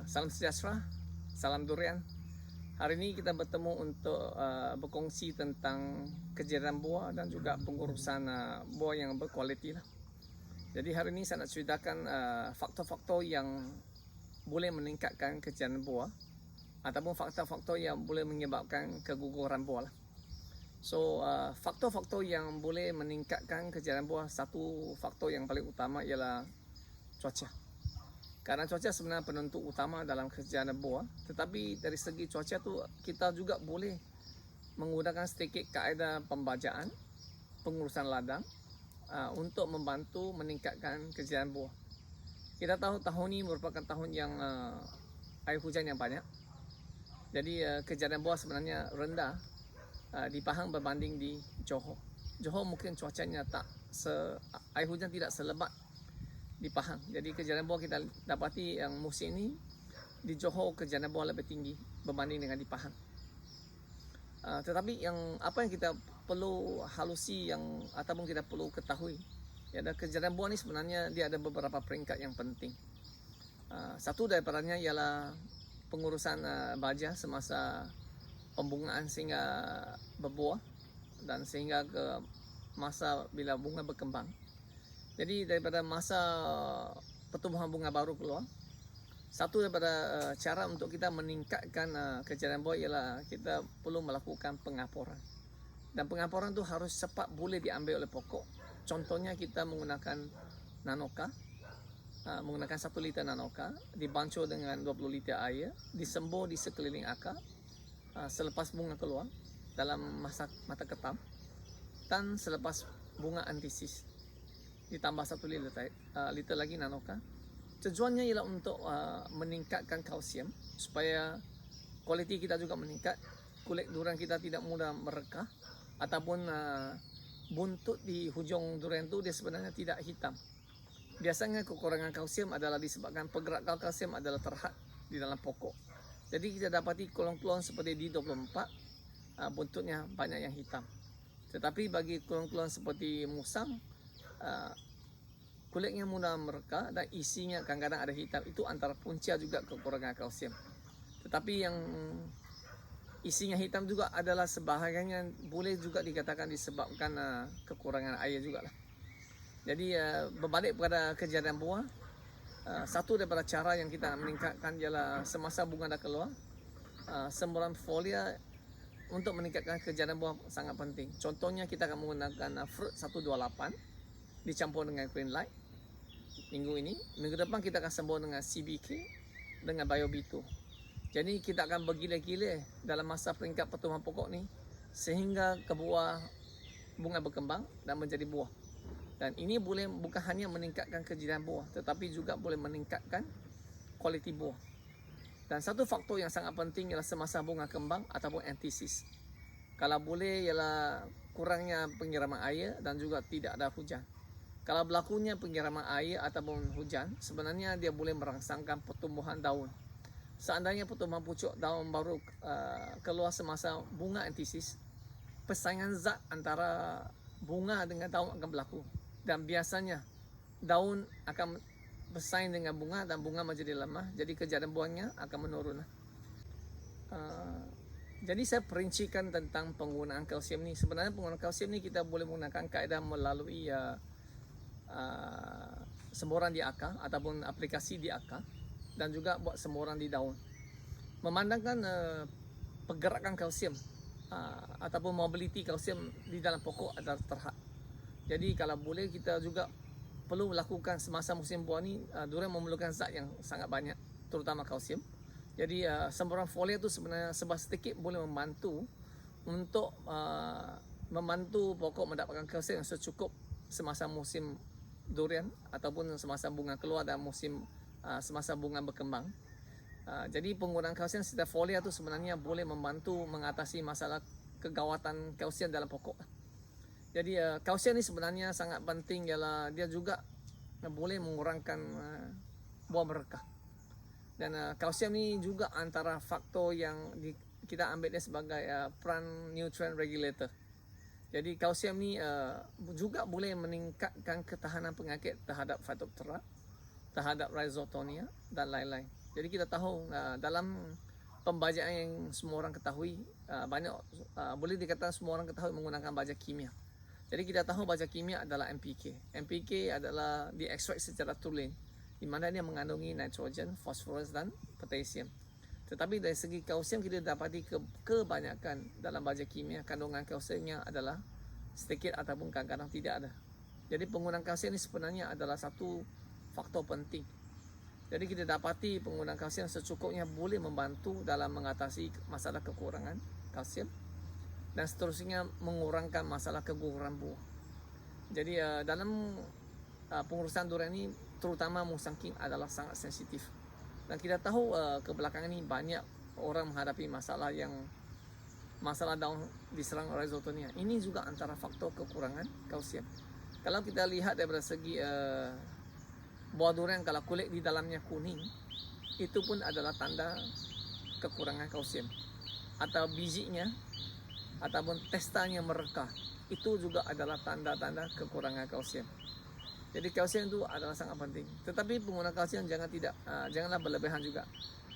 salam sejahtera, salam durian. Hari ini kita bertemu untuk berkongsi tentang kejadian buah dan juga pengurusan buah yang berkualiti lah. Jadi hari ini saya nak ceritakan faktor-faktor yang boleh meningkatkan kejadian buah ataupun faktor-faktor yang boleh menyebabkan keguguran buah lah. So faktor-faktor yang boleh meningkatkan kejadian buah, satu faktor yang paling utama ialah cuaca. Karena cuaca sebenarnya penentu utama dalam kejadian buah, tetapi dari segi cuaca tu kita juga boleh menggunakan sedikit kaedah pembajaan, pengurusan ladang untuk membantu meningkatkan kejadian buah. Kita tahu tahun ini merupakan tahun yang air hujan yang banyak. Jadi kejadian buah sebenarnya rendah di Pahang berbanding di Johor. Johor mungkin cuacanya air hujan tidak selebat di Pahang. Jadi kejadian buah kita dapati yang musim ini di Johor kejadian buah lebih tinggi berbanding dengan di Pahang. Tetapi apa yang kita perlu halusi ataupun kita perlu ketahui, ya, kejadian buah ni sebenarnya dia ada beberapa peringkat yang penting. Satu daripadanya ialah pengurusan baja semasa pembungaan sehingga berbuah dan sehingga ke masa bila bunga berkembang. Jadi daripada masa pertumbuhan bunga baru keluar, satu daripada cara untuk kita meningkatkan kejadian buah ialah kita perlu melakukan pengaporan. Dan pengaporan tu harus cepat boleh diambil oleh pokok. Contohnya kita menggunakan nanoka, menggunakan 1 liter nanoka, dibancur dengan 20 liter air, disembur di sekeliling akar selepas bunga keluar dalam mata ketam, dan selepas bunga antisis ditambah 1 liter lagi nanoka. Tujuannya ialah untuk meningkatkan kalsium supaya kualiti kita juga meningkat, kulit durian kita tidak mudah merekah, ataupun buntut di hujung durian tu dia sebenarnya tidak hitam. Biasanya kekurangan kalsium adalah disebabkan pergerakan kalsium adalah terhad di dalam pokok. Jadi kita dapati klon-klon seperti D24 buntutnya banyak yang hitam. Tetapi bagi klon-klon seperti musang, kulitnya mudah merekah dan isinya kadang-kadang ada hitam. Itu antara punca juga kekurangan kalsium. Tetapi yang isinya hitam juga adalah sebahagiannya boleh juga dikatakan disebabkan kekurangan air juga lah. Jadi berbalik pada kejadian buah, satu daripada cara yang kita meningkatkan ialah semasa bunga dah keluar, semburan folia untuk meningkatkan kejadian buah sangat penting. Contohnya kita akan menggunakan Fruit 128 dicampur dengan Green Light minggu ini. Minggu depan kita akan sembur dengan CBK dengan BioB2. Jadi kita akan bergila-gila dalam masa peringkat pertumbuhan pokok ni sehingga bunga berkembang dan menjadi buah. Dan ini boleh bukan hanya meningkatkan kejadian buah, tetapi juga boleh meningkatkan kualiti buah. Dan satu faktor yang sangat penting ialah semasa bunga kembang ataupun antisis. Kalau boleh ialah kurangnya penyiraman air dan juga tidak ada hujan. Kalau berlakunya penyiraman air ataupun hujan, sebenarnya dia boleh merangsangkan pertumbuhan daun. Seandainya pertumbuhan pucuk daun baru keluar semasa bunga antisis, persaingan zat antara bunga dengan daun akan berlaku. Dan biasanya daun akan bersaing dengan bunga dan bunga menjadi lemah. Jadi kejadian buahnya akan menurun. Jadi saya perincikan tentang penggunaan kalsium ni. Sebenarnya penggunaan kalsium ni kita boleh menggunakan kaedah melalui semburan di akar ataupun aplikasi di akar, dan juga buat semburan di daun. Memandangkan pergerakan kalsium ataupun mobility kalsium di dalam pokok adalah terhad. Jadi kalau boleh kita juga perlu melakukan semasa musim buah ni, durian memerlukan zat yang sangat banyak, terutama kalsium. Jadi semburan folia tu sebenarnya sedikit boleh membantu untuk membantu pokok mendapatkan kalsium yang secukup semasa musim durian ataupun semasa bunga keluar dan semasa bunga berkembang. Jadi penggunaan kalsium serta folia tu sebenarnya boleh membantu mengatasi masalah kegawatan kalsium dalam pokok. Jadi kalsium ni sebenarnya sangat penting, ialah dia juga boleh mengurangkan buah merekah. Dan kalsium ni juga antara faktor yang kita ambil dia sebagai peran nutrient regulator. Jadi kalsium ni juga boleh meningkatkan ketahanan penyakit terhadap Phytophthora, terhadap Rhizotonia dan lain-lain. Jadi kita tahu dalam pembajaan yang semua orang ketahui, boleh dikatakan semua orang ketahui menggunakan baja kimia. Jadi kita tahu baja kimia adalah NPK. NPK adalah diekstrak secara tulen, di mana dia mengandungi nitrogen, fosforus dan potasium. Tetapi dari segi kalsium kita dapati kebanyakan dalam baja kimia kandungan kalsiumnya adalah sedikit ataupun kadang-kadang tidak ada. Jadi penggunaan kalsium ini sebenarnya adalah satu faktor penting. Jadi kita dapati penggunaan kalsium secukupnya boleh membantu dalam mengatasi masalah kekurangan kalsium dan seterusnya mengurangkan masalah keguguran buah. Jadi dalam pengurusan durian ini terutama musangking adalah sangat sensitif. Dan kita tahu kebelakangan ini banyak orang menghadapi masalah daun diserang rhizotonia. Ini juga antara faktor kekurangan kalsium. Kalau kita lihat daripada segi buah durian, kalau kulit di dalamnya kuning, itu pun adalah tanda kekurangan kalsium. Atau bijinya ataupun testanya merekah, itu juga adalah tanda-tanda kekurangan kalsium. Jadi kalsium itu adalah sangat penting. Tetapi penggunaan kalsium janganlah berlebihan juga.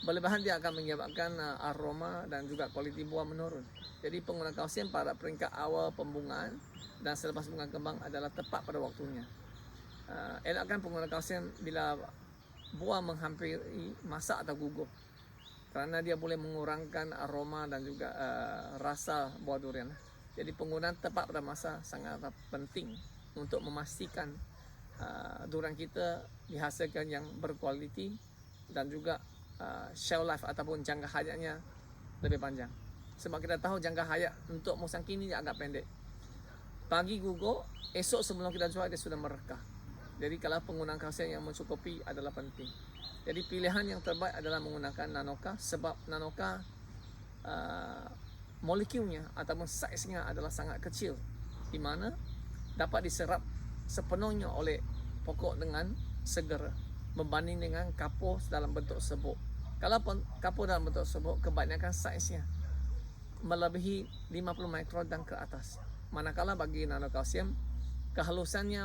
Berlebihan dia akan menyebabkan aroma dan juga kualiti buah menurun. Jadi penggunaan kalsium pada peringkat awal pembungaan dan selepas bunga kembang adalah tepat pada waktunya. Elakkan penggunaan kalsium bila buah menghampiri masak atau gugur, kerana dia boleh mengurangkan aroma dan juga rasa buah durian. Jadi penggunaan tepat pada masa sangat penting untuk memastikan durian kita dihasilkan yang berkualiti dan juga shelf life ataupun jangka hayatnya lebih panjang. Sebab kita tahu jangka hayat untuk musangking ini agak pendek. Pagi gugur, esok sebelum kita jual dia sudah merekah. Jadi kalau penggunaan kalsium yang mencukupi adalah penting. Jadi pilihan yang terbaik adalah menggunakan nanoka, sebab nanoka molekulnya ataupun saiznya adalah sangat kecil, di mana dapat diserap sepenuhnya oleh pokok dengan segera membanding dengan kapur dalam bentuk serbuk. Kalau kapur dalam bentuk serbuk, kebanyakan saiznya melebihi 50 mikron dan ke atas. Manakala bagi nanokalsium, kehalusannya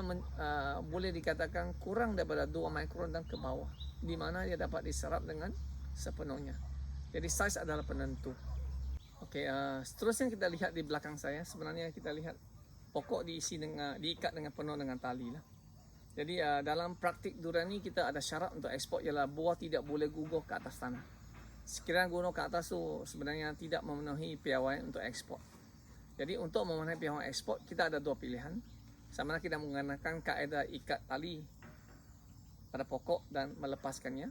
boleh dikatakan kurang daripada 2 mikron dan ke bawah, di mana dia dapat diserap dengan sepenuhnya. Jadi saiz adalah penentu. Okey, seterusnya kita lihat di belakang saya. Sebenarnya kita lihat pokok diikat dengan penuh dengan tali lah. Jadi dalam praktik durian ni kita ada syarat untuk ekspor, ialah buah tidak boleh gugur ke atas tanah. Sekiranya gugur ke atas tu sebenarnya tidak memenuhi piawaian untuk ekspor. Jadi untuk memenuhi piawaian ekspor, kita ada dua pilihan. Sama ada kita menggunakan kaedah ikat tali pada pokok dan melepaskannya,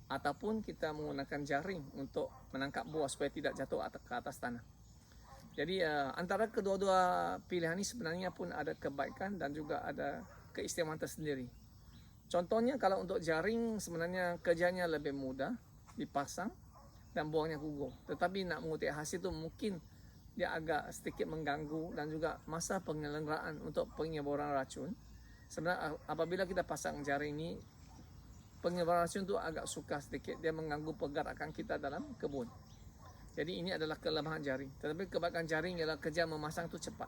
ataupun kita menggunakan jaring untuk menangkap buah supaya tidak jatuh ke atas tanah. Jadi antara kedua-dua pilihan ini sebenarnya pun ada kebaikan dan juga ada keistimewaan tersendiri. Contohnya kalau untuk jaring sebenarnya kerjanya lebih mudah, dipasang dan buahnya gugur. Tetapi nak mengutip hasil tu mungkin dia agak sedikit mengganggu dan juga masa penyelenggaraan untuk penyebaran racun. Sebenarnya apabila kita pasang jaring ini, penyebaran racun tu agak sukar sedikit, dia mengganggu pergerakan kita dalam kebun. Jadi ini adalah kelemahan jaring. Tetapi kebaikan jaring ialah kerja memasang tu cepat.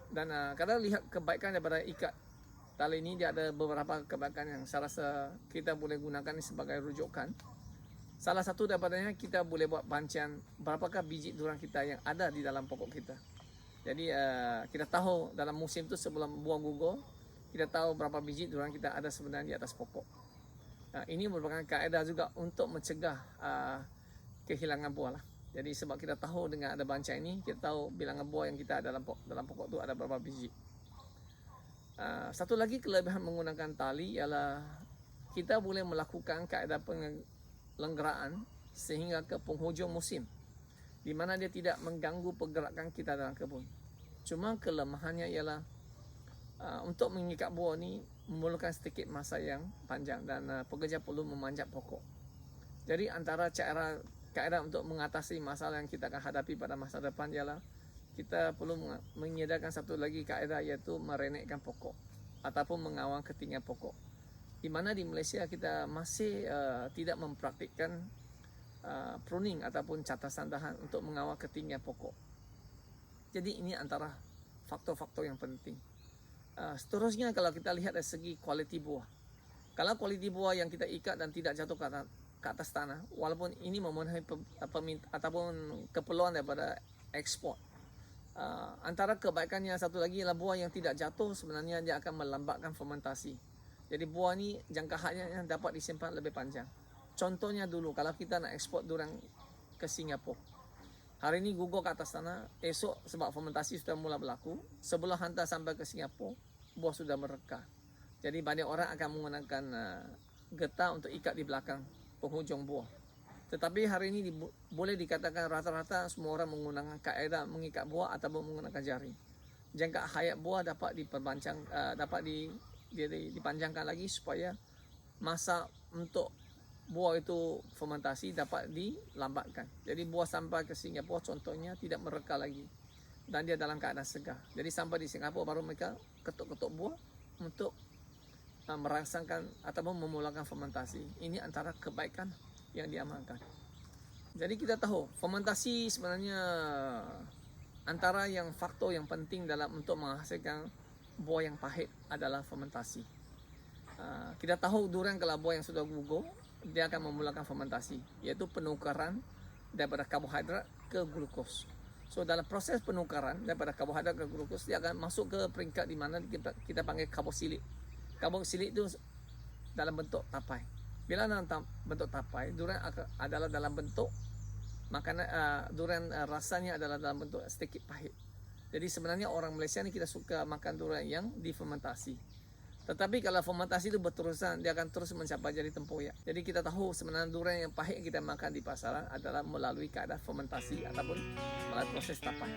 Dan kalau lihat kebaikan daripada ikat tali ini, dia ada beberapa kebaikan yang saya rasa kita boleh gunakan ini sebagai rujukan. Salah satu daripadanya, kita boleh buat bancian berapakah biji durian kita yang ada di dalam pokok kita. Jadi kita tahu dalam musim tu sebelum buah gugur, kita tahu berapa biji durian kita ada sebenarnya di atas pokok. Ini merupakan kaedah juga untuk mencegah kehilangan buah lah. Jadi sebab kita tahu dengan ada bancian ini, kita tahu bilangan buah yang kita ada dalam pokok tu ada berapa biji. Satu lagi kelebihan menggunakan tali ialah kita boleh melakukan kaedah penyelenggaraan sehingga ke penghujung musim, di mana dia tidak mengganggu pergerakan kita dalam kebun. Cuma kelemahannya ialah untuk mengikat buah ni memerlukan sedikit masa yang panjang dan pekerja perlu memanjat pokok. Jadi antara cara kaedah untuk mengatasi masalah yang kita akan hadapi pada masa depan ialah kita perlu menyediakan satu lagi kaedah, iaitu merenekkan pokok ataupun mengawal ketinggian pokok. Di mana di Malaysia kita masih tidak mempraktikkan pruning ataupun catasan dahan untuk mengawal ketinggian pokok. Jadi ini antara faktor-faktor yang penting. Seterusnya kalau kita lihat dari segi kualiti buah. Kalau kualiti buah yang kita ikat dan tidak jatuh ke atas tanah, walaupun ini memenuhi ataupun keperluan daripada ekspor. Antara kebaikannya satu lagi ialah buah yang tidak jatuh sebenarnya dia akan melambatkan fermentasi. Jadi buah ni jangka hayatnya dapat disimpan lebih panjang. Contohnya dulu kalau kita nak ekspor durian ke Singapura, hari ini gugur ke atas tanah, esok sebab fermentasi sudah mula berlaku, sebelum hantar sampai ke Singapura, buah sudah mereka. Jadi banyak orang akan menggunakan getah untuk ikat di belakang penghujung buah. Tetapi hari ini boleh dikatakan rata-rata semua orang menggunakan kaedah mengikat buah ataupun menggunakan jari. Jangka hayat buah dapat dipanjangkan lagi supaya masa untuk buah itu fermentasi dapat dilambatkan. Jadi buah sampai ke Singapura contohnya tidak mereka lagi dan dia dalam keadaan segar. Jadi sampai di Singapura baru mereka ketuk-ketuk buah untuk merangsangkan ataupun memulakan fermentasi. Ini antara kebaikan yang diamalkan. Jadi kita tahu fermentasi sebenarnya antara yang faktor yang penting dalam untuk menghasilkan buah yang pahit adalah fermentasi. Kita tahu durian kalau buah yang sudah gugur, dia akan memulakan fermentasi, iaitu penukaran daripada karbohidrat ke glukos. So dalam proses penukaran daripada karbohidrat ke glukos, dia akan masuk ke peringkat di mana kita panggil karboksilit. Karboksilit itu dalam bentuk tapai. Bila dalam bentuk tapai, durian adalah dalam bentuk makanan, durian rasanya adalah dalam bentuk sedikit pahit. Jadi sebenarnya orang Malaysia ni kita suka makan durian yang difermentasi. Tetapi kalau fermentasi itu berterusan, dia akan terus mencapai jadi tempoyak. Jadi kita tahu sebenarnya durian yang pahit yang kita makan di pasaran adalah melalui keadaan fermentasi ataupun melalui proses tapai.